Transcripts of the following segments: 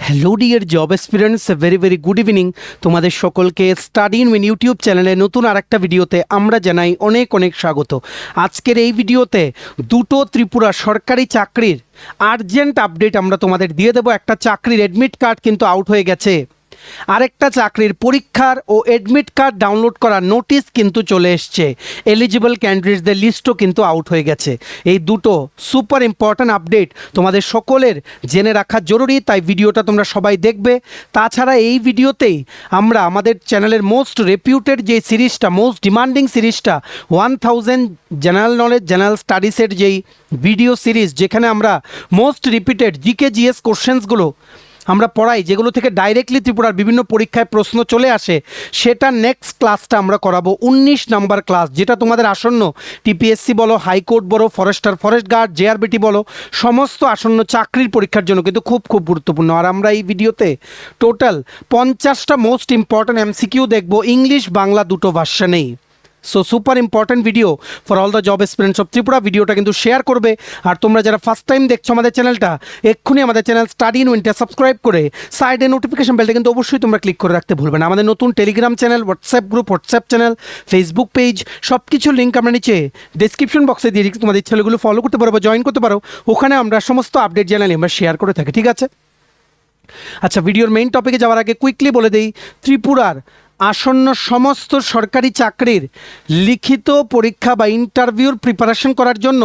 Hello dear job experience, very good evening. তোমাদের সকলকে study in win YouTube চ্যানেলে নতুন আরেকটা ভিডিওতে আমরা জানাই অনেক স্বাগত। আজকের এই ভিডিওতে দুটো ত্রিপুরা সরকারি চাকরির আর্জেন্ট আপডেট আমরা তোমাদের দিয়ে দেবো। একটা চাকরির অ্যাডমিট কার্ড কিন্তু আউট হয়ে গেছে, আরেকটা চাকরির পরীক্ষার ও অ্যাডমিট কার্ড ডাউনলোড করার নোটিশ কিন্তু চলে এসছে। এলিজিবল ক্যান্ডিডেটসদের লিস্টও কিন্তু আউট হয়ে গেছে। এই দুটো সুপার ইম্পর্ট্যান্ট আপডেট তোমাদের সকলের জেনে রাখা জরুরি, তাই ভিডিওটা তোমরা সবাই দেখবে। তাছাড়া এই ভিডিওতেই আমরা আমাদের চ্যানেলের মোস্ট রেপিউটেড যে সিরিজটা, মোস্ট ডিমান্ডিং সিরিজটা 1000 জেনারেল নলেজ জেনারেল স্টাডিজের যেই ভিডিও সিরিজ, যেখানে আমরা মোস্ট রিপিটেড জিকে জিএস কোশ্চেন্সগুলো আমরা পড়াই, যেগুলো থেকে ডাইরেক্টলি ত্রিপুরার বিভিন্ন পরীক্ষায় প্রশ্ন চলে আসে, সেটা নেক্সট ক্লাসটা আমরা করাবো 19 নাম্বার ক্লাস, যেটা তোমাদের আসন্ন টিপিএসসি বলো, হাইকোর্ট বলো, ফরেস্ট গার্ড, জেআরবিটি বলো, সমস্ত আসন্ন চাকরির পরীক্ষার জন্য কিন্তু খুব গুরুত্বপূর্ণ। আর আমরা এই ভিডিওতে টোটাল 50টা মোস্ট ইম্পর্ট্যান্ট এমসিকিউ দেখবো, ইংলিশ বাংলা দুটো ভার্সনেই। So super important video for all the job experience of Tripura. ভিডিওটা কিন্তু শেয়ার করবে। আর তোমরা যারা ফার্স্ট টাইম দেখছো আমাদের চ্যানেলটা, এক্ষুনি আমাদের চ্যানেল স্টাডি ইন উইনটা সাবস্ক্রাইব করে সাইডে নোটিফিকেশন বেলটা কিন্তু অবশ্যই তোমরা ক্লিক করে রাখতে ভুলবে না। আমাদের নতুন Telegram channel, WhatsApp group, WhatsApp channel, Facebook page, সব কিছুর লিঙ্ক আমরা নিচে ডিসক্রিপশন বক্সে দিয়ে দিচ্ছি। তোমাদের চ্যানেলগুলো ফলো করতে পারো বা জয়েন করতে পারো, ওখানে আমরা সমস্ত আপডেট জানালে আমরা শেয়ার করে থাকি, ঠিক আছে? আচ্ছা, ভিডিওর মেইন টপিকে যাওয়ার আগে কুইকলি বলে দিই, ত্রিপুরার আসন্ন সমস্ত সরকারি চাকরির লিখিত পরীক্ষা বা ইন্টারভিউর প্রিপারেশন করার জন্য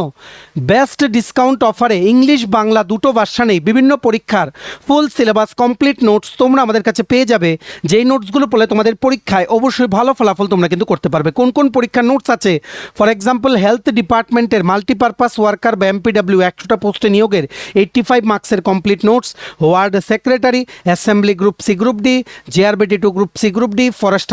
বেস্ট ডিসকাউন্ট অফারে ইংলিশ বাংলা দুটো ভার্সানেই বিভিন্ন পরীক্ষার ফুল সিলেবাস কমপ্লিট নোটস তোমরা আমাদের কাছে পেয়ে যাবে। যেই নোটসগুলো পড়লে তোমাদের পরীক্ষায় অবশ্যই ভালো ফলাফল তোমরা কিন্তু করতে পারবে। কোন কোন পরীক্ষার নোটস আছে? ফর এক্সাম্পল, হেলথ ডিপার্টমেন্টের মাল্টিপারপাস ওয়ার্কার বা এমপিডব্লিউ 100টা পোস্টে নিয়োগের 85 মার্কসের complete notes, ward secretary, assembly group C group D, JRBT 2 group C group D, forest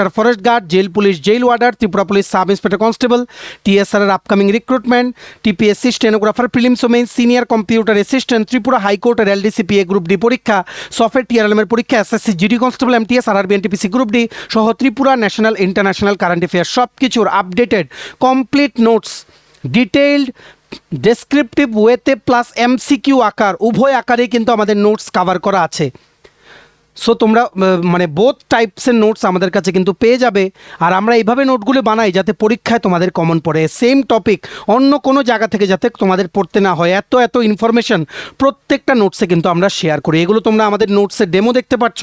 guard, jail police jail warder, Tripura police sub inspector constable, TSR এর upcoming recruitment, TPSC stenographer prelims ও main, senior computer assistant, Tripura হাইকোর্টের LDCP এ group D পরীক্ষা, software TRM এর পরীক্ষা, SSC GD constable, MTS, RRB NTPC group D সহ Tripura national international current affair সব কিছুর updated complete notes, detailed descriptive ওয়েতে প্লাস এমসিকিউ আকার, উভয় আকারেই কিন্তু আমাদের নোটস কভার করা আছে। সো তোমরা মানে বোথ টাইপসের নোটস আমাদের কাছে কিন্তু পেয়ে যাবে। আর আমরা এইভাবে নোটগুলো বানাই যাতে পরীক্ষায় তোমাদের কমন পড়ে, সেম টপিক অন্য কোনো জায়গা থেকে যাতে তোমাদের পড়তে না হয়। এত ইনফরমেশন প্রত্যেকটা নোটসে কিন্তু আমরা শেয়ার করি। এগুলো তোমরা আমাদের নোটসের ডেমো দেখতে পাচ্ছ।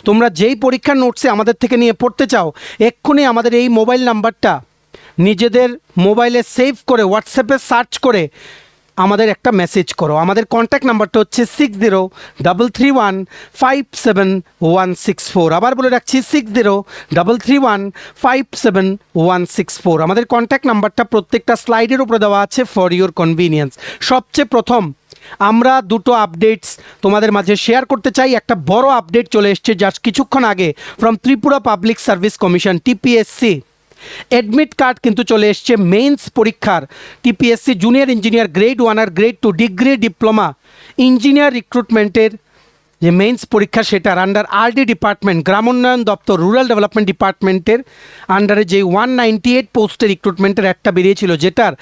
তোমরা যেই পরীক্ষার নোটসে আমাদের থেকে নিয়ে পড়তে চাও, এক্ষুনি আমাদের এই মোবাইল নাম্বারটা নিজেদের মোবাইলে সেভ করে হোয়াটসঅ্যাপে সার্চ করে আমাদের একটা মেসেজ করো। আমাদের কন্ট্যাক্ট নাম্বারটা হচ্ছে 6033157164। আবার বলে রাখছি 6033157164। আমাদের কন্ট্যাক্ট নাম্বারটা প্রত্যেকটা স্লাইডের উপরে দেওয়া আছে ফর ইউর কনভিনিয়েন্স। সবচেয়ে প্রথম আমরা দুটো আপডেটস তোমাদের মাঝে শেয়ার করতে চাই। একটা বড় আপডেট চলে এসছে জাস্ট কিছুক্ষণ আগে from Tripura public service commission, TPSC. Admit card কিন্তু চলে এসছে মেইনস পরীক্ষার। টিপিএসসি জুনিয়র ইঞ্জিনিয়ার গ্রেড 1 আর গ্রেড 2 ডিগ্রি ডিপ্লোমা ইঞ্জিনিয়ার রিক্রুটমেন্টের যে মেইনস পরীক্ষা, সেটার আন্ডার আরডি ডিপার্টমেন্ট, গ্রামোন্নয়ন দপ্তর, রুরাল ডেভেলপমেন্ট ডিপার্টমেন্টের আন্ডারে যে 198 পোস্টের রিক্রুটমেন্টের একটা বেরিয়েছিল, যেটার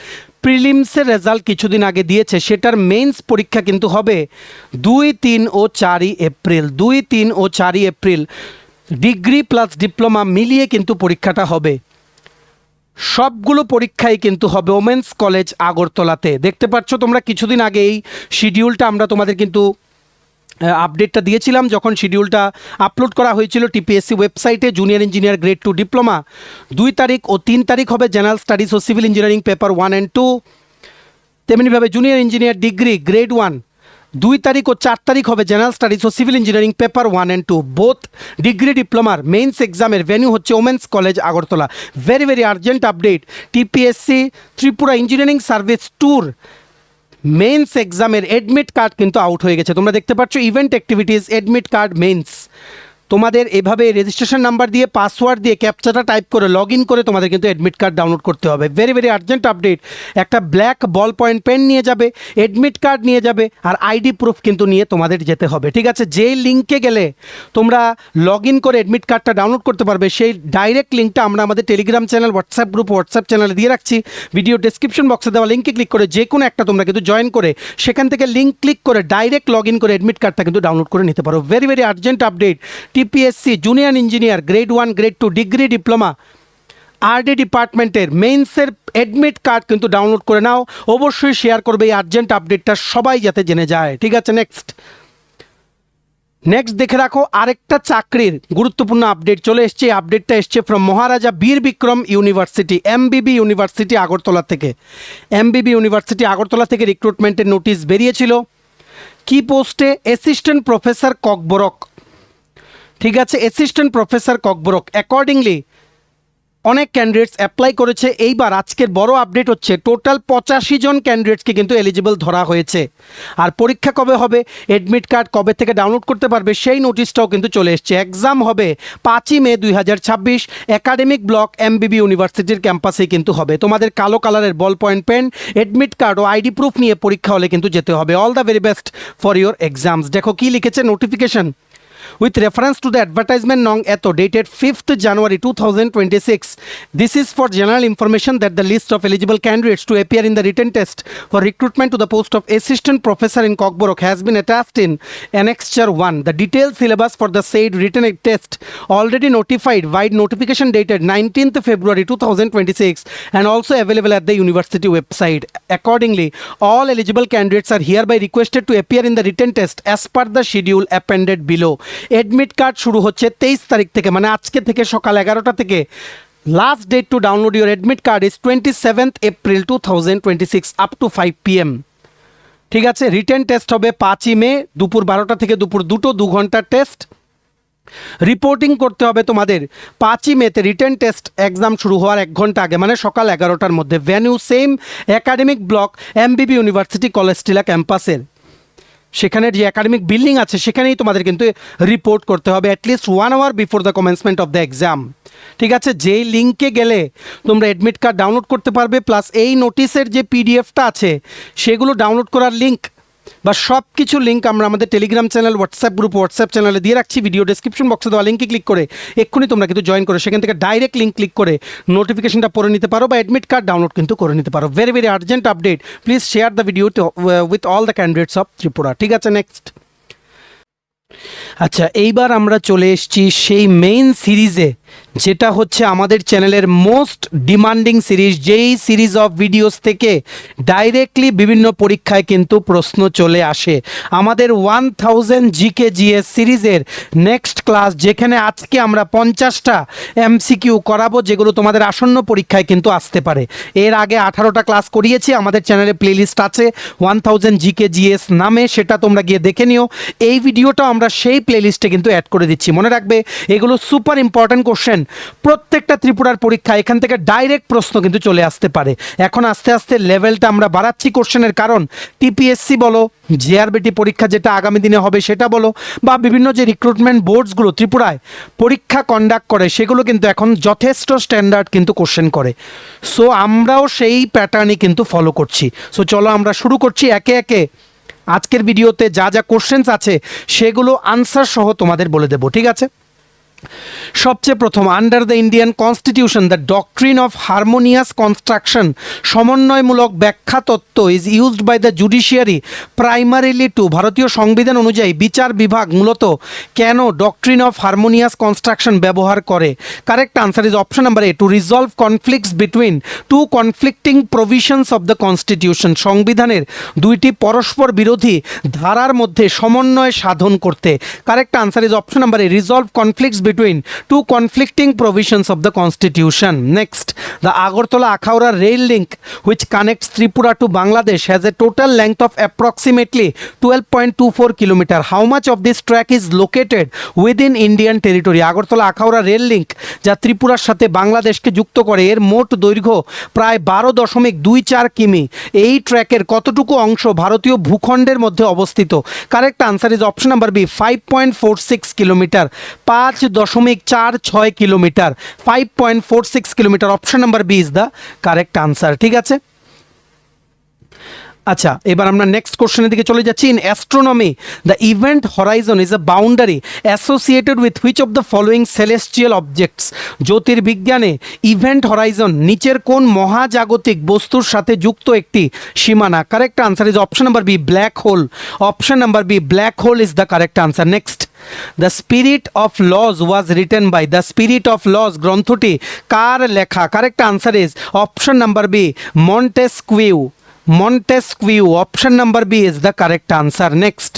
প্রিলিমসের রেজাল্ট কিছুদিন আগে দিয়েছে, সেটার মেইনস পরীক্ষা কিন্তু হবে 2, 3 ও 4 এপ্রিল। 2, 3 ও 4 এপ্রিল ডিগ্রি প্লাস ডিপ্লোমা মিলিয়ে কিন্তু পরীক্ষাটা হবে। সবগুলো পরীক্ষাই কিন্তু হবে ওমেন্স কলেজ আগরতলাতে। দেখতে পাচ্ছ তোমরা, কিছুদিন আগে এই শিডিউলটা আমরা তোমাদের কিন্তু আপডেটটা দিয়েছিলাম যখন শিডিউলটা আপলোড করা হয়েছিল টিপিএসসি ওয়েবসাইটে। জুনিয়র ইঞ্জিনিয়ার গ্রেড 2 ডিপ্লোমা 2 তারিখ ও 3 তারিখ হবে জেনারেল স্টাডিজ ও সিভিল ইঞ্জিনিয়ারিং পেপার 1 and 2। তেমনিভাবে জুনিয়র ইঞ্জিনিয়ার ডিগ্রি গ্রেড 1 2 তারিখ ও 4 তারিখ হবে জেনারেল স্টাডিজ ও civil engineering paper 1 and 2। Both degree ডিপ্লোমার মেইনস এক্সামের ভেন্যু হচ্ছে women's college Agartala. Very urgent update, TPSC Tripura engineering service ট্যুর মেইনস এক্সামের অ্যাডমিট কার্ড কিন্তু আউট হয়ে গেছে। তোমরা দেখতে পাচ্ছ event activities admit card mains তোমাদের এভাবে রেজিস্ট্রেশন নাম্বার দিয়ে পাসওয়ার্ড দিয়ে ক্যাপচাটা টাইপ করে লগ ইন করে তোমাদের কিন্তু অ্যাডমিট কার্ড ডাউনলোড করতে হবে। ভেরি ভেরি আর্জেন্ট আপডেট, একটা ব্ল্যাক বল পয়েন্ট পেন নিয়ে যাবে, অ্যাডমিট কার্ড নিয়ে যাবে, আর আইডি প্রুফ কিন্তু নিয়ে তোমাদের যেতে হবে। ঠিক আছে, যেই লিঙ্কে গেলে তোমরা লগ ইন করে অ্যাডমিট কার্ডটা ডাউনলোড করতে পারবে, সেই ডাইরেক্ট লিঙ্কটা আমরা আমাদের Telegram channel, WhatsApp group, WhatsApp চ্যানেলে দিয়ে রাখছি। ভিডিও ডেসক্রিপশন বক্সে দেওয়া লিঙ্কে ক্লিক করে যে কোনো একটা তোমরা কিন্তু জয়েন করে সেখান থেকে লিঙ্ক ক্লিক করে ডাইরেক্ট লগ ইন করে অ্যাডমিট কার্ডটা কিন্তু ডাউনলোড করে নিতে পারো। Very very urgent update, TPSC junior engineer grade 1 grade 2 degree diploma RD ডিপার্টমেন্টের মেইনসের অ্যাডমিট কার্ড কিন্তু ডাউনলোড করে নাও। অবশ্যই শেয়ার করবে এই আর্জেন্ট আপডেটটা, সবাই যাতে জেনে যায়। ঠিক আছে, নেক্সট দেখে রাখো আরেকটা চাকরির গুরুত্বপূর্ণ আপডেট চলে এসছে। আপডেটটা এসছে ফ্রম মহারাজা বীর বিক্রম ইউনিভার্সিটি, এমবিবি ইউনিভার্সিটি আগরতলা থেকে। এমবিবি ইউনিভার্সিটি আগরতলা থেকে রিক্রুটমেন্টের নোটিশ বেরিয়েছিল। কি পোস্টে? Assistant professor Kokborok. ঠিক আছে, অ্যাসিস্ট্যান্ট প্রফেসর ককবরক। অ্যাকর্ডিংলি অনেক ক্যান্ডিডেটস অ্যাপ্লাই করেছে। এইবার আজকের বড় আপডেট হচ্ছে টোটাল 85 জন ক্যান্ডিডেটসকে কিন্তু এলিজিবল ধরা হয়েছে। আর পরীক্ষা কবে হবে, অ্যাডমিট কার্ড কবে থেকে ডাউনলোড করতে পারবে, সেই নোটিশটাও কিন্তু চলে এসছে। এক্সাম হবে 5ই মে 2026, একাডেমিক ব্লক এমবিবি ইউনিভার্সিটির ক্যাম্পাসেই কিন্তু হবে। তোমাদের কালো কালারের ball point pen, admit card ও আইডি প্রুফ নিয়ে পরীক্ষা হলে কিন্তু যেতে হবে। All the very best for your exams. দেখো কি লিখেছে notification. With reference to the advertisement nong eto dated 5th January 2026, this is for general information that the list of eligible candidates to appear in the written test for recruitment to the post of assistant professor in Kokborok has been attached in Annexure 1. The detailed syllabus for the said written test already notified via notification dated 19th February 2026 and also available at the university website. Accordingly, all eligible candidates are hereby requested to appear in the written test as per the schedule appended below. Admit card শুরু হচ্ছে 23 তারিখ থেকে, মানে আজকে থেকে সকাল 11টা থেকে। Last date to download your admit card is 27th April 2026 up to 5 PM। ঠিক আছে, রিটেন টেস্ট হবে 5ই মে দুপুর 12টা থেকে দুপুর 2টো, 2 ঘন্টার টেস্ট। রিপোর্টিং করতে হবে তোমাদের 5ই মেতে রিটেন টেস্ট এক্সাম শুরু হওয়ার 1 ঘন্টা আগে, মানে সকাল 11টার মধ্যে। Venue same academic block এমবিবি university college টিলা ক্যাম্পাসের। সেখানের যে একাডেমিক বিল্ডিং আছে সেখানেই তোমাদের কিন্তু রিপোর্ট করতে হবে at least 1 hour before the commencement of the exam. ঠিক আছে, যেই লিঙ্কে গেলে তোমরা অ্যাডমিট কার্ড ডাউনলোড করতে পারবে, প্লাস এই নোটিশের যে পিডিএফটা আছে সেগুলো ডাউনলোড করার লিঙ্ক বা সব কিছু লিঙ্ক আমরা আমাদের Telegram channel, WhatsApp group, WhatsApp চ্যানেলে দিয়ে রাখছি। ভিডিও ডেসক্রিপশন বক্সে দেওয়া লিঙ্কে ক্লিক করে এক্ষুনি তোমরা কিন্তু জয়েন করে সেখান থেকে ডাইরেক্ট লিঙ্ক ক্লিক করে নোটিফিকেশনটা পড়ে নিতে পারো বা অ্যাডমিট কার্ড ডাউনলোড কিন্তু করে নিতে পারো। Very very urgent update, please share the video with all the candidates of Tripura. ঠিক আছে, নেক্সট। আচ্ছা, এইবার আমরা চলে এসেছি সেই মেইন সিরিজে, যেটা হচ্ছে আমাদের চ্যানেলের মোস্ট ডিমান্ডিং সিরিজ। যেই সিরিজ অফ ভিডিওস থেকে ডাইরেক্টলি বিভিন্ন পরীক্ষায় কিন্তু প্রশ্ন চলে আসে। আমাদের 1000 জিকে জিএস সিরিজের নেক্সট ক্লাস, যেখানে আজকে আমরা 50টা এমসিকিউ করাবো, যেগুলো তোমাদের আসন্ন পরীক্ষায় কিন্তু আসতে পারে। এর আগে 18টা ক্লাস করিয়েছি, আমাদের চ্যানেলে প্লেলিস্ট আছে 1000 জিকে জিএস নামে, সেটা তোমরা গিয়ে দেখে নিও। এই ভিডিওটা আমরা সেই প্লেলিস্টে কিন্তু অ্যাড করে দিচ্ছি। মনে রাখবে এগুলো সুপার ইম্পর্টেন্ট কোশ্চেন, প্রত্যেকটা ত্রিপুরার পরীক্ষা এখান থেকে ডাইরেক্ট প্রশ্ন কিন্তু চলে আসতে পারে। এখন আস্তে আস্তে লেভেলটা আমরা বাড়াচ্ছি কোশ্চেনের, কারণ টিপিএসসি বলো, জিআরবিটি পরীক্ষা যেটা আগামী দিনে হবে সেটা বলো, বা বিভিন্ন যে রিক্রুটমেন্ট বোর্ডসগুলো ত্রিপুরায় পরীক্ষা কন্ডাক্ট করে সেগুলো কিন্তু এখন যথেষ্ট স্ট্যান্ডার্ড কিন্তু কোশ্চেন করে। সো আমরাও সেই প্যাটার্নই কিন্তু ফলো করছি। সো চলো আমরা শুরু করছি একে একে। আজকের ভিডিওতে যা যা কোশ্চেন্স আছে সেগুলো আনসার সহ তোমাদের বলে দেবো। ঠিক আছে, সবচেয়ে প্রথম, under the Indian constitution the doctrine of harmonious construction, সমন্বয়মূলক ব্যাখ্যা তত্ত্ব is used by the judiciary primarily to, ভারতীয় সংবিধান অনুযায়ী বিচার বিভাগ মূলত কেন ডক্ট্রিন অফ হারমোনিয়াস কনস্ট্রাকশন ব্যবহার করে? Correct answer is option number A, to resolve conflicts between two conflicting provisions of the constitution, সংবিধানের দুইটি পরস্পর বিরোধী ধারার মধ্যে সমন্বয় সাধন করতে। Correct answer is option number A, resolve conflicts between two conflicting provisions of the constitution. Next, the Agartala Akhaurar rail link, which connects Tripura to Bangladesh, has a total length of approximately 12.24 kilometer. How much of this track is located within Indian territory? Agartala Akhaura rail link যা ত্রিপুরার সাথে বাংলাদেশকে যুক্ত করে, এর মোট দৈর্ঘ্য প্রায় 12.24 কিমি। এই ট্র্যাকের কতটুকু অংশ ভারতীয় ভূখণ্ডের মধ্যে অবস্থিত? Correct answer is option number B 5.46 kilometre, 5.46 kilometre, 5.46 kilometre. Option number B is the correct answer. ঠিক আছে, আচ্ছা এবার আমরা নেক্সট কোশ্চেনের দিকে চলে যাচ্ছি। In astronomy the event horizon is a boundary associated with which of the following celestial objects? জ্যোতির্বিজ্ঞানে ইভেন্ট হরাইজন নিচের কোন মহাজাগতিক বস্তুর সাথে যুক্ত একটি সীমানা? Correct answer is option number B black hole. Option number B black hole is the correct answer. Next, the spirit of laws was written by, the spirit of laws গ্রন্থটি কার লেখা? Correct answer is option number B মন্টেস্কুইউ। Montesquieu. Option number B is the correct answer. Next,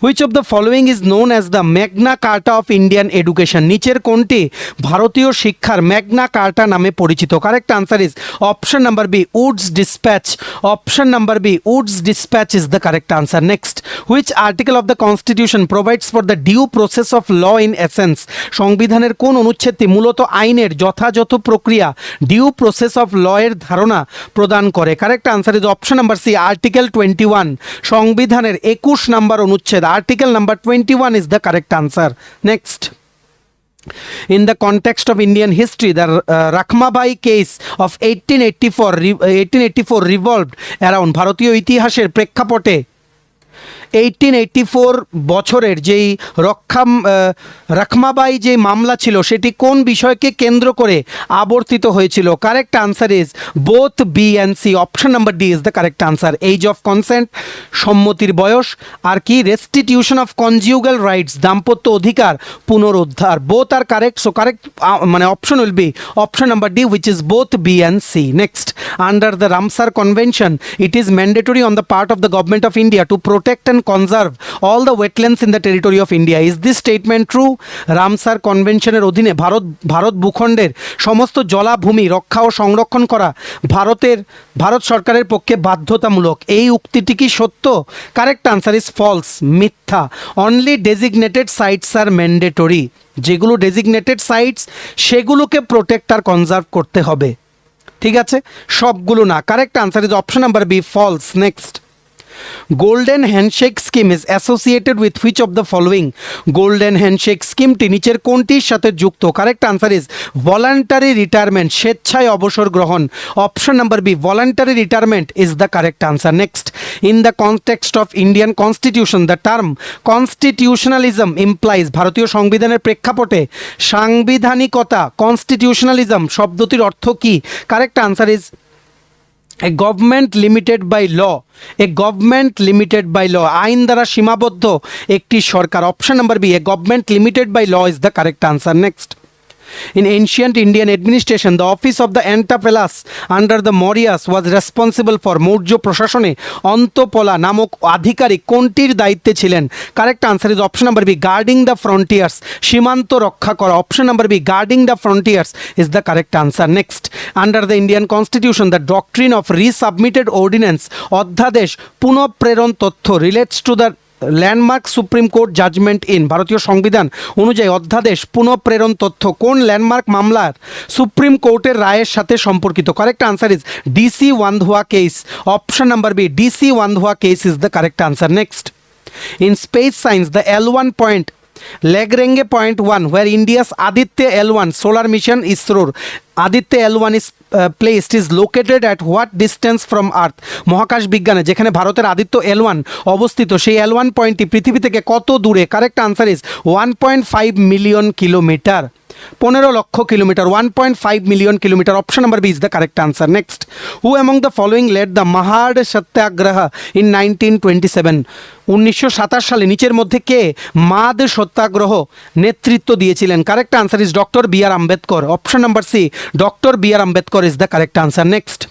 which of the following is known as the Magna Carta of Indian Education? নিচের কোনটি ভারতীয় শিক্ষার Magna Carta নামে পরিচিত? Correct answer is option number B Wood's Despatch. Option number B Wood's Despatch is the correct answer. Next, which article of the constitution provides for the due process of law in essence? সংবিধানের কোন অনুচ্ছেদটি মূলত আইনের যথাযথ প্রক্রিয়া due process of ল এর ধারণা প্রদান করে? Correct answer is option number C article 21। সংবিধানের 21 নম্বর অনুচ্ছেদ Article number 21 is the correct answer. Next, in the context of Indian history, the Rakhmabai case of 1884 revolved around ভারতীয় ইতিহাসের প্রেক্ষাপটে 1884 বছরের যেই রাখমাবাই যে মামলা ছিল সেটি কোন বিষয়কে কেন্দ্র করে আবর্তিত হয়েছিল? Correct answer is both B and C. Option number D is the correct answer. Age of consent, সম্মতির বয়স, আর কি রেস্টিটিউশন অফ কনজিউগাল রাইটস, দাম্পত্য অধিকার পুনরুদ্ধার। বোথ আর কারেক্ট, সো কারেক্ট মানে option will be option number D which is both B and C. Next, under the Ramsar Convention, it is mandatory on the part of the government of India to protect and conserve all the wetlands in the territory of India. Is this statement true? Ramsar কনভেনশনের অধীনে ভারত ভূখণ্ডের সমস্ত জলাভূমি রক্ষা ও সংরক্ষণ করা ভারত সরকারের পক্ষে বাধ্যতামূলক। এই উক্তিটি কি সত্য? কারেক্ট আনসার ইজ ফলস, মিথ্যা। Only designated sites are mandatory. যেগুলো ডেজিগনেটেড সাইটস সেগুলোকে প্রোটেক্ট আর কনজার্ভ করতে হবে। ঠিক আছে, সবগুলো না। Correct answer is option number B false. Next, golden handshake scheme is associated with which of the following? Golden handshake স্কিমটি নিচের কোনটির সাথে যুক্ত? Correct answer is voluntary retirement, স্বেচ্ছায় অবসর গ্রহণ। Option number B voluntary retirement is the correct answer. Next, in the context of Indian constitution the term constitutionalism implies, ভারতীয় সংবিধানের প্রেক্ষাপটে সাংবিধানিকতা কনস্টিটিউশনালিজম শব্দটির অর্থ কি? Correct answer is a government limited by law. A government limited by law, আইন দ্বারা সীমাবদ্ধ একটি সরকার। Option number B a government limited by law is the correct answer. Next, in ancient Indian administration the office of the Antiphalas under the Mauryas was responsible for Maurya প্রশাসনে অন্তপলা নামক আধিকারিক কোনটির দায়িত্বে ছিলেন? Correct answer is option number B guarding the frontiers, সীমান্ত রক্ষা করা। Option number B guarding the frontiers is the correct answer. Next, under the Indian constitution the doctrine of resubmitted ordinance, অধ্যাদেশ পুনঃপ্রেরণ তথ্য relates to the landmark supreme court judgment in, ভারতীয় সংবিধান অনুযায়ী অধ্যাদেশ পুনঃপ্রেরণ তথ্য কোন ল্যান্ডমার্ক মামলার সুপ্রিম কোর্টের রায়ের সাথে সম্পর্কিত? Correct answer is DC Wadhwa case. Option number B DC Wadhwa case is the correct answer. Next, in space science the L1 point Lagrange point 1 where India's Aditya L1 solar mission ISROর Aditya L1 is placed is located at what distance from Earth? মহাকাশ বিজ্ঞানে যেখানে ভারতের Aditya L1 অবস্থিত সেই L1 পয়েন্টটি পৃথিবী থেকে কত দূরে? Correct answer is 1.5 million kilometre. 15 lakh kilometre, 1.5 million kilometre. Option number B is the correct answer. Next, who among the following led the Mahad satyagraha in 1927? 1927 সালে নিচের মধ্যে কে মাদ সত্যাগ্রহ নেতৃত্ব দিয়েছিলেন? Correct answer is doctor B R Ambedkar. Option number C doctor B R Ambedkar is the correct answer. Next,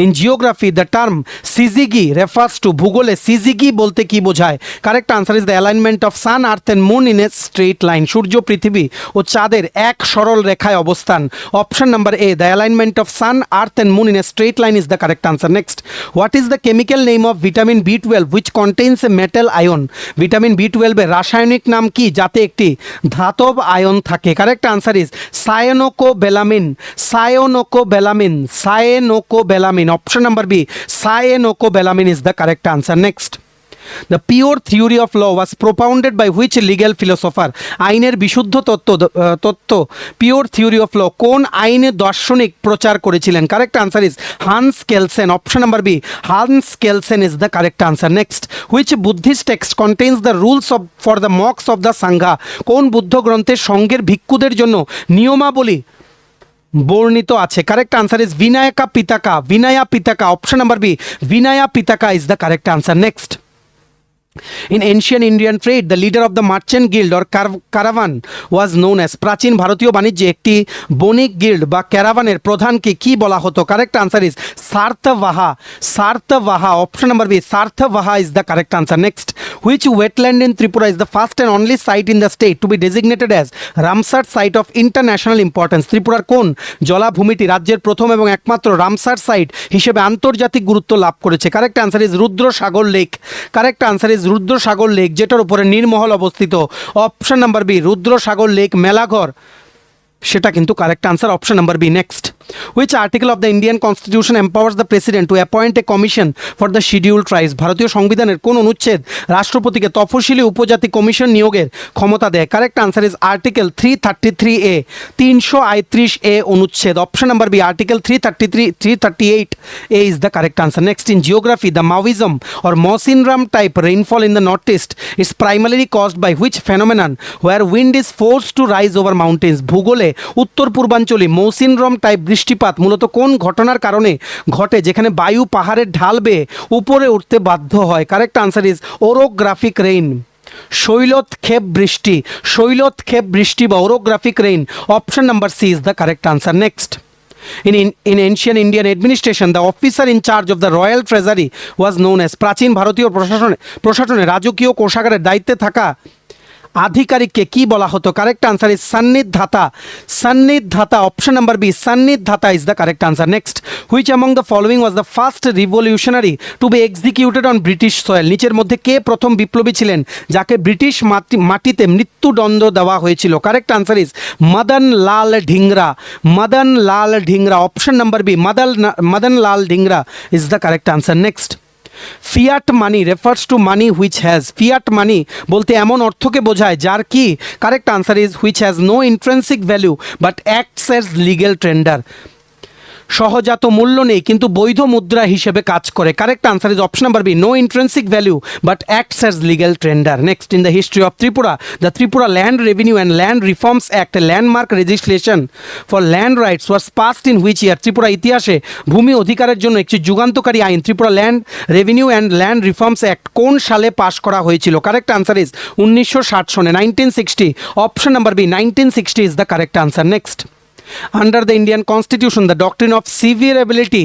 in geography the term syzygy refers to, ভূগোলে syzygy বলতে কি বোঝায়? Correct answer is the alignment of sun earth and moon in a straight line, সূর্য পৃথিবী ও চাঁদের এক সরল রেখায় অবস্থান। Option number A, the alignment of sun earth and moon in a straight line is the correct answer. Next, what is the chemical name of vitamin B12 which contains A metal ion? Vitamin B12 এর রাসায়নিক নাম কি যাতে একটি ধাতব আয়ন থাকে? Correct answer is cyanocobalamin, cyanocobalamin, cyanocobalamin. Option number B, cyanocobalamin is the correct answer. Next, the pure theory of law was propounded by which legal philosopher? আইনের বিশুদ্ধ তত্ত্ব পিওর থিওরি অফ ল কোন আইনে দার্শনিক প্রচার করেছিলেন? Correct answer is Hans Kelsen. Option number B, Hans Kelsen is the correct answer. Next, which Buddhist text contains the rules of for the monks of the Sangha? কোন বুদ্ধ গ্রন্থের সংঘের ভিক্ষুদের জন্য নিয়মাবলী বর্ণিত আছে? Correct answer is Vinayaka Pitaka, Vinaya Pitaka. Option number B, Vinaya Pitaka is the correct answer. Next, in ancient Indian trade the leader of the merchant guild or caravan was known as? প্রাচীন ভারতীয় বাণিজ্যে একটি বণিক গিল্ড বা ক্যারাভানের প্রধানকে কি বলা হতো? Correct answer is Sarthavaha, Sarthavaha. Option number B, Sarthavaha is the correct answer. Next, which wetland in Tripura is the first and only site in the state to be designated as Ramsar site of international importance? ত্রিপুরার কোন জলাভূমিটি রাজ্যের প্রথম এবং একমাত্র Ramsar site হিসেবে আন্তর্জাতিক গুরুত্ব লাভ করেছে? Correct answer is Rudrasagar lake. Correct answer is Rudrasagar lake, যেটার উপরে নীরমহল অবস্থিত। Option number B, Rudrasagar lake Melaghar, সেটা কিন্তু correct answer. Option number B. Next, which article of the Indian constitution empowers the president to appoint a commission for the scheduled tribes? ভারতীয় সংবিধানের কোন অনুচ্ছেদ রাষ্ট্রপতিকে তফসিলি উপজাতি কমিশন নিয়োগের ক্ষমতা দেয়? Correct answer is article 333A, 338A অনুচ্ছেদ। Option number B, article 338A is the correct answer. Next, in geography the Mawsmai or Mawsynram type rainfall in the north east is primarily caused by which phenomenon where wind is force to rise over mountains? ভূগোলে উত্তর পূর্বাঞ্চলে Mawsynram type বৃষ্টিপাত মূলত কোন ঘটনার কারণে ঘটে যেখানে বায়ু পাহাড়ের ঢাল বেয়ে উপরে উঠতে বাধ্য হয়? Correct answer is orographic rain, শৈলোৎক্ষেপ বৃষ্টি, শৈলোৎক্ষেপ বৃষ্টি বা orographic rain. Option number C is the correct answer. Next, in ancient Indian administration the officer in charge of the royal treasury was known as? প্রাচীন ভারতীয় প্রশাসনে রাজকীয় কোষাগারের দায়িত্বে থাকা আধিকারিককে কি বলা হতো? Correct answer is Sannidhata, Sannidhata. Option number B, Sannidhata is the correct answer. Next, which among the following was the first revolutionary to be executed on British soil? নিচের মধ্যে কে প্রথম বিপ্লবী ছিলেন যাকে ব্রিটিশ মাটিতে মৃত্যুদণ্ড দেওয়া হয়েছিল? Correct answer is Madan Lal Dhingra, Madan Lal Dhingra. Option number B, Madan Lal Dhingra is the correct answer. Next, fiat money refers to money which has? Fiat money বলতে এমন অর্থকে বোঝায় যার কি? Correct answer is which has no intrinsic value but acts as legal tender. সহজাত মূল্য নেই কিন্তু বৈধ মুদ্রা হিসেবে কাজ করে। Correct answer is option number B, no intrinsic value but acts as legal tender. Next, in the history of Tripura the Tripura land revenue and land reforms act landmark legislation for land rights was passed in which year? Tripura ইতিহাসে ভূমি অধিকারের জন্য একটি যুগান্তকারী আইন Tripura land revenue and land reforms act কোন সালে পাশ করা হয়েছিল? কারেক্ট আনসার ইজ 1960 সনে, 1960। Option number B, 1960 is the correct answer. Next, under the Indian constitution the doctrine of severability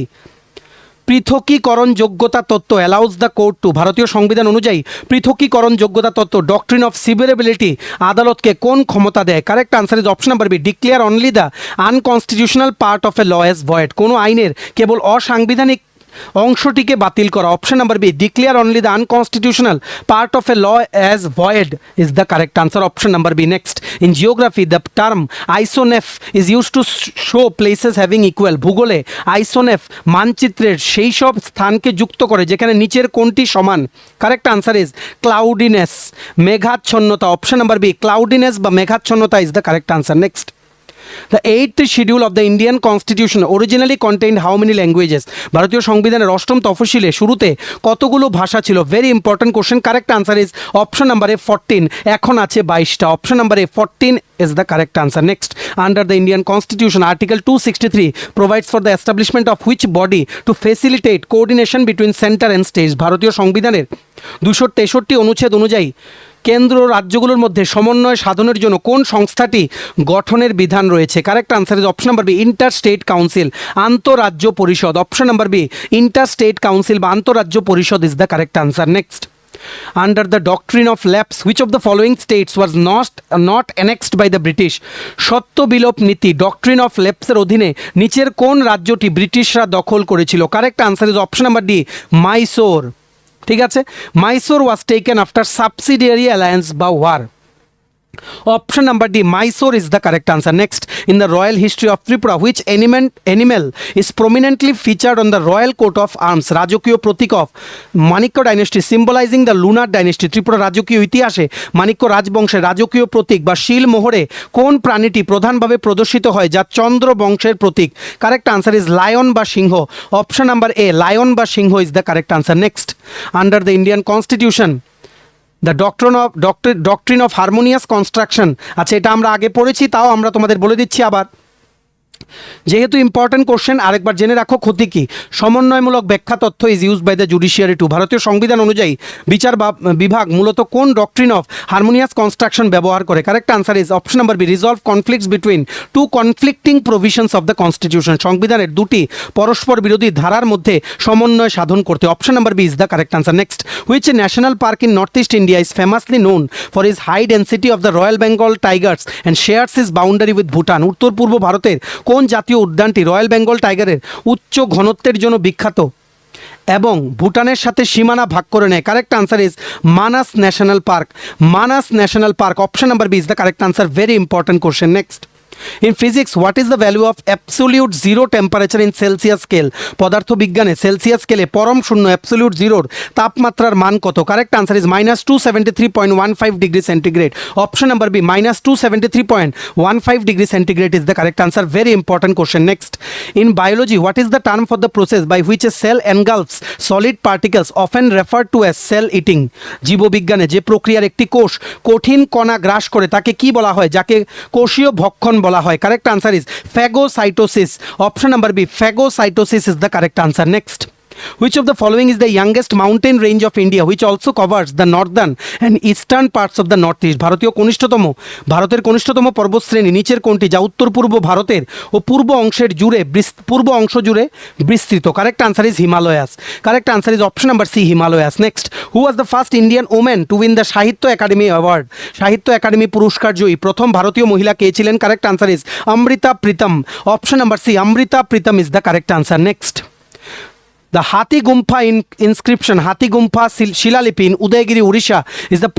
পৃথকীকরণ যোগ্যতা তত্ত্ব অ্যালাউজ দ্য কোর্ট টু? ভারতীয় সংবিধান অনুযায়ী পৃথকীকরণ যোগ্যতা তত্ত্ব ডক্ট্রিন অফ সিভিয়ারেবিলিটি আদালতকে কোন ক্ষমতা দেয়? Correct answer is option number B, declare only the unconstitutional part of a law as void. কোনো আইনের কেবল অসাংবিধানিক অংশটিকে বাতিল করা। Option number B, declare only the unconstitutional part of a law as void is the correct answer. Option number B. Next, in geography the term isoneph is use to show places having equal? ভূগোলে isoneph মানচিত্রের সেই সব স্থানকে যুক্ত করে যেখানে নিচের কোনটি সমান? কারেক্ট আনসার ইজ ক্লাউডিনেস, মেঘাচ্ছন্নতা। অপশন নাম্বার বি, ক্লাউডিনেস বা মেঘাচ্ছন্নতা is the correct answer. Next, the 8th schedule of the Indian constitution originally contained how many languages? ভারতীয় সংবিধানের অষ্টম তফসিলে শুরুতে কতগুলো ভাষা ছিল? Very important question. Correct answer is option number A 14, এখন আছে 22টা। Option number A 14 is the correct answer. Next, under the Indian constitution article 263 provides for the establishment of which body to facilitate coordination between center and states? ভারতীয় সংবিধানের 263 অনুচ্ছেদ অনুযায়ী কেন্দ্র রাজ্যগুলোর মধ্যে সমন্বয় সাধনের জন্য কোন সংস্থাটি গঠনের বিধান রয়েছে? Correct answer is option number B, inter state council, আন্তঃরাজ্য পরিষদ। Option number B, inter state council বা আন্তঃরাজ্য পরিষদ is the correct answer. Next, under the doctrine of lapse which of the following states was not annexed by the British? সত্য বিলোপ নীতি doctrine of ল্যাপসের অধীনে নিচের কোন রাজ্যটি ব্রিটিশরা দখল করেছিল? Correct answer is option number D, Mysore. ঠিক আছে, Mysore was taken after subsidiary alliance বা war. Option number D, Mysore is the correct answer. Next, in the royal history of Tripura, which animal is prominently featured on the royal coat of arms? রাজকীয় প্রতীক of Manikya dynasty symbolizing the lunar dynasty. Tripura রাজকীয় ইতিহাসে মাণিক্য রাজবংশের রাজকীয় প্রতীক বা শিল মোহরে কোন প্রাণীটি প্রধানভাবে প্রদর্শিত হয় যা চন্দ্র বংশের প্রতীক? কারেক্ট আনসার ইজ লায়ন বা সিংহ। অপশন নাম্বার এ, লায়ন বা সিংহ is the correct answer. Next, under the Indian constitution the doctrine of harmonious construction, আচ্ছা এটা আমরা আগে পড়েছি, তাও আমরা তোমাদের বলে দিচ্ছি আবার, যেহেতু ইম্পর্টেন্ট কোশ্চেন আরেকবার জেনে রাখো ক্ষতি কি। সমন্বয়মূলক ব্যাখ্যা তথ্য is use by the judiciary to, ভারতীয় সংবিধান অনুযায়ী বিচার বিভাগ মূলত কোন ডক্ট্রিন অফ হারমোনিয়াস কনস্ট্রাকশন ব্যবহার করে? Correct answer is option number B, resolve conflicts between two conflicting provisions of the constitution, সংবিধানের দুটি পরস্পর বিরোধী ধারার মধ্যে সমন্বয় সাধন করতে। Option number B is the correct answer. Next, which national park in north east India is famously known for is high density of the royal Bengal tigers and shares is boundary with Bhutan? উত্তর পূর্ব ভারতের কোন জাতীয় উদ্যানটি royal Bengal টাইগারের উচ্চ ঘনত্বের জন্য বিখ্যাত এবং ভুটানের সাথে সীমানা ভাগ করে নেয়? Correct answer is Manas national park. Manas national park, option number B is the correct answer. Very important question. Next, in physics what is the value of absolute zero temperature in Celsius scale? পদার্থবিজ্ঞানে Celsius স্কেলে পরম শূন্য absolute জিরোর তাপমাত্রার মান কত? Correct answer is -273.15 degree centigrade. Option number B, -273.15 degree centigrade is the correct answer. Very important question. Next, in biology what is the term for the process by which a cell engulfs solid particles often refer to as cell eating? জীববিজ্ঞানে যে প্রক্রিয়ার একটি কোষ কঠিন কণা গ্রাস করে তাকে কি বলা হয়, যাকে কোষীয় ভক্ষণ বলা হয়? Correct answer is phagocytosis. Option number B, phagocytosis is the correct answer. Next, which of the following is the youngest mountain range of India which also covers the northern and eastern parts of the northeast? ভারতের কনিষ্ঠতম পর্বতশ্রেণী নিচের কোনটি যা উত্তর পূর্ব ভারতের ও পূর্ব অংশ জুড়ে বিস্তৃত? Correct answer is Himalayas. Correct answer is option number C, Himalayas. Next, who was the first Indian women to win the Sahitya Akademi award? Sahitya Akademi পুরস্কার জয়ী প্রথম ভারতীয় মহিলা কে ছিলেন? Correct answer is Amrita Pritam. Option number C, Amrita Pritam is the correct answer. Next, the Hathi Gumpha inscription, Hathi Gumpha Shilalipi in Udaygiri, Odisha is the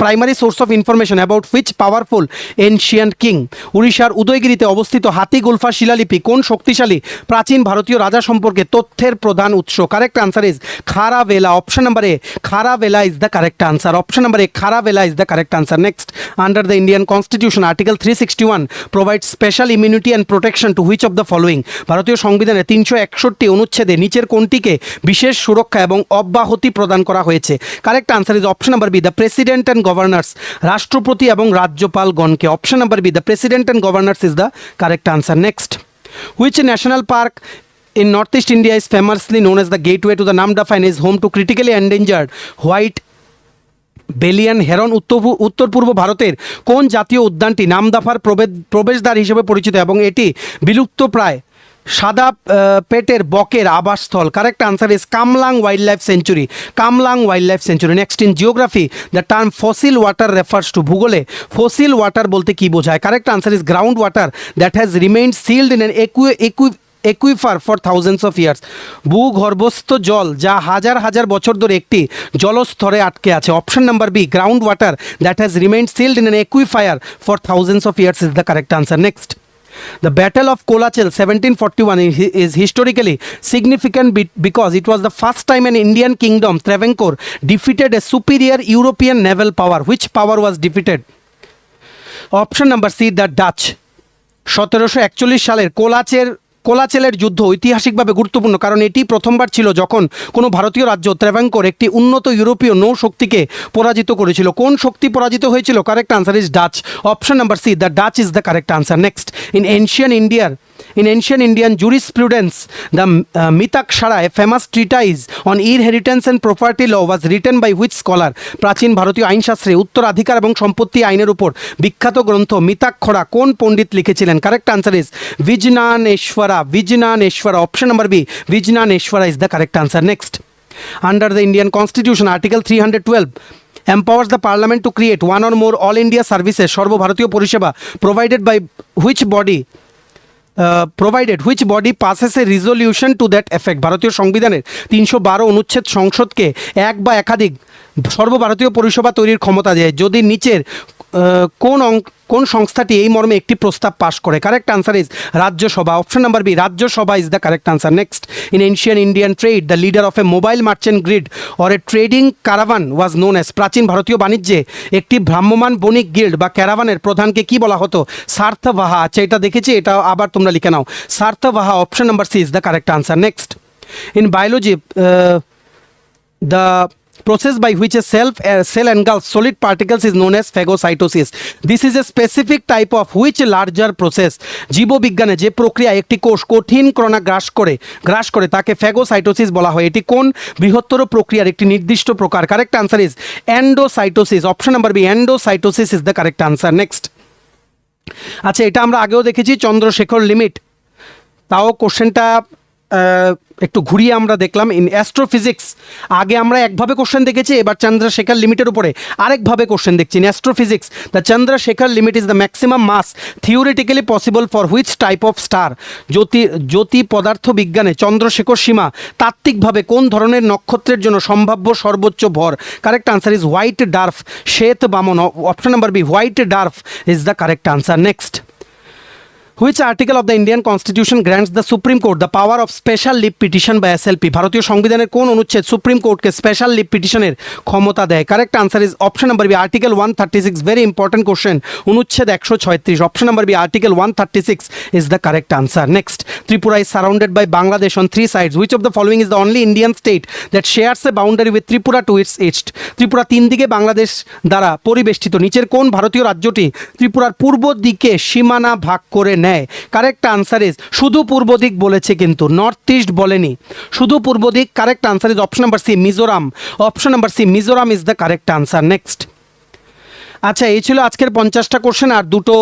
primary source of information about which powerful ancient king? উড়িষ্যার উদয়গিরিতে অবস্থিত হাতি গুলফা শিলালিপি কোন শক্তিশালী প্রাচীন ভারতীয় রাজা সম্পর্কে তথ্যের প্রধান উৎস? Correct answer is Kharavela. Option number A, Kharavela is the correct answer. Option number A, Kharavela is the correct answer. Next, under the Indian constitution article 361 provides special immunity and protection to which of the following? ভারতীয় সংবিধানে 361 অনুচ্ছেদে নিচের কোনটিকে বিশেষ সুরক্ষা এবং অব্যাহতি প্রদান করা হয়েছে? Correct answer is option number B, the president and governors, রাষ্ট্রপতি এবং রাজ্যপালগণকে। Option number B, the president and governors is the correct answer. Next, which national park in northeast India is famously known as the gateway to the Namdapha and is home to critically endangered white bellied heron? উত্তর পূর্ব ভারতের কোন জাতীয় উদ্যানটি নামদাফার প্রবেশদ্বার হিসেবে পরিচিত এবং এটি বিলুপ্ত প্রায় সাদা পেটের বকের আবাসস্থল? Correct answer is Kamlang wild life sanctuary. Kamlang wild life sanctuary. Next, in geography the term fossil water refers to? ভূগোলে ফসিল ওয়াটার বলতে কি বোঝায়? Correct answer is ground water that has remained sealed in an aquifer for thousands of years, ভূগর্ভস্থ জল যা হাজার হাজার বছর ধরে একটি জলস্তরে আটকে আছে। Option number B, ground water that has remained sealed in an aquifer for thousands of years is the correct answer. Next, the Battle of Kolachel 1741 is historically significant because it was the first time an Indian kingdom, Travancore, defeated a superior European naval power. Which power was defeated? Option number C, the Dutch. 1741 সালের কোলাচেলের যুদ্ধ ঐতিহাসিকভাবে গুরুত্বপূর্ণ কারণ এটি প্রথমবার ছিল যখন কোনো ভারতীয় রাজ্য ত্রেভাঙ্কোর একটি উন্নত ইউরোপীয় নৌ শক্তিকে পরাজিত করেছিল। কোন শক্তি পরাজিত হয়েছিল? Correct answer is Dutch. Option number C, the Dutch is the correct answer. Next, in ancient ইন্ডিয়ার In ancient Indian jurisprudence, the Mitaksara, a famous treatise on inheritance and property law, was written by which scholar? প্রাচীন ভারতীয় আইনশাস্ত্রে উত্তরাধিকার এবং সম্পত্তি আইনের উপর বিখ্যাত গ্রন্থ মিতাক্ষরা কোন পণ্ডিত লিখেছিলেন? Correct answer is Vijnaneshwara. Vijnaneshwara. Option number B. Vijnaneshwara is the correct answer. Next. Under the Indian Constitution, Article 312 empowers the Parliament to create one or more All India services, সর্বভারতীয় পরিষেবা, provided by which body? Provided which body passes a resolution to that effect? ভারতীয় সংবিধানের 312 অনুচ্ছেদ সংসদকে এক বা একাধিক সর্বভারতীয় পরিষেবা তৈরির ক্ষমতা দেয় যদি নিচের কোন সংস্থাটি এই মর্মে একটি প্রস্তাব পাশ করে? Correct answer is Rajya Sabha. Option number B, Rajya Sabha is the correct answer. Next, in ancient Indian trade the leader of a mobile merchant guild or a trading caravan was known as. প্রাচীন ভারতীয় বাণিজ্যে একটি ভ্রাম্যমান বণিক গিল্ড বা ক্যারাভানের প্রধানকে কি বলা হতো? সার্থবাহা। আচ্ছা, এটা দেখেছি, এটা আবার তোমরা লিখে নাও, সার্থবাহা। Option number C is the correct answer. Next, in biology the process by which a cell engulfs solid particles is known as phagocytosis. This is a specific type of which larger process? জীববিজ্ঞানে যে প্রক্রিয়া একটি কোষ কঠিন কণা গ্রাস করে তাকে phagocytosis বলা হয়। এটি কোন বৃহত্তর প্রক্রিয়ার একটি নির্দিষ্ট প্রকার? Correct answer is endocytosis. Option number B, endocytosis is the correct answer. Next, আচ্ছা, এটা আমরা আগেও দেখেছি, চন্দ্রশেখর লিমিট। তাও কোশ্চেনটা একটু ঘুরিয়ে আমরা দেখলাম। ইন অ্যাস্ট্রোফিজিক্স আগে আমরা একভাবে কোশ্চেন দেখেছি, এবার চন্দ্রশেখর লিমিটের উপরে আরেকভাবে কোশ্চেন দেখছি। In astrophysics the Chandrasekhar limit is the maximum mass theoretically possible for which type of star? জ্যোতি পদার্থ বিজ্ঞানে চন্দ্রশেখর সীমা তাত্ত্বিকভাবে কোন ধরনের নক্ষত্রের জন্য সম্ভাব্য সর্বোচ্চ ভর? Correct answer is white dwarf, শ্বেত বামন। Option number B, white dwarf is the correct answer. Next, which article of the Indian Constitution grants the Supreme Court the power of special leave petition by SLP? ভারতীয় সংবিধানের কোন অনুচ্ছেদ supreme কোর্টকে special leave পিটিশনের ক্ষমতা দেয়? Correct answer is option number B, article 136। Very important question, অনুচ্ছেদ 136। Option number B, article 136 is the correct answer. Next, Tripura is surrounded by Bangladesh on 3 sides. Which of the following is the only Indian state that shares a boundary with Tripura to its east? Tripura তিন দিকে বাংলাদেশ দ্বারা পরিবেষ্টিত নিচের কোন ভারতীয় রাজ্যটি ত্রিপুরার পূর্ব দিকে সীমানা ভাগ করে নেয়? কারেক্ট আনসার ইজ, শুধু পূর্ব দিক বলেছে কিন্তু নর্থ ইস্ট বলেনি, শুধু পূর্ব দিক। Correct answer is option number C, Mizoram. Option number C, Mizoram is the correct answer. Next, আচ্ছা, এই ছিল আজকের 50টা কোশ্চেন আর দুটো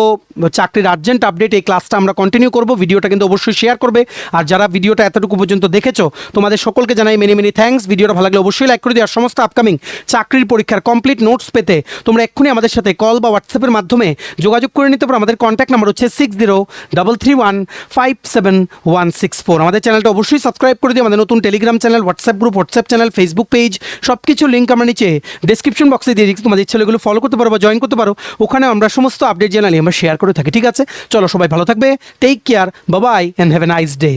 চাকরির আর্জেন্ট আপডেট। এই ক্লাসটা আমরা কন্টিনিউ করব। ভিডিওটা কিন্তু অবশ্যই শেয়ার করবে, আর যারা ভিডিওটা এতটুকু পর্যন্ত দেখেছো তোমাদের সকলকে জানাই মেনি মেনি থ্যাঙ্কস। ভিডিওটা ভালো লাগলে অবশ্যই লাইক করে দিও। আর সমস্ত আপকামিং চাকরির পরীক্ষার কমপ্লিট নোটস পেতে তোমরা এক্ষুনি আমাদের সাথে কল বা হোয়াটসঅ্যাপের মাধ্যমে যোগাযোগ করে নিতে পারো। আমাদের কন্ট্যাক্ট নাম্বার হচ্ছে 6033157164। আমাদের চ্যানেলটা অবশ্যই সাবস্ক্রাইব করে দিও। আমাদের নতুন Telegram channel, WhatsApp group, WhatsApp channel, Facebook page, সব কিছু লিঙ্ক আমরা নিচে ডেসক্রিপশন বক্সে দিয়ে দিচ্ছি। তোমাদের ইচ্ছে হলে এগুলো ফলো করতে পারো বা জয়েন করতে পারো, ওখানে আমরা সমস্ত আপডেট জানালি আমরা শেয়ার করে থাকি। ঠিক আছে, চলো সবাই ভালো থাকবে, take care, bye bye and have a nice day.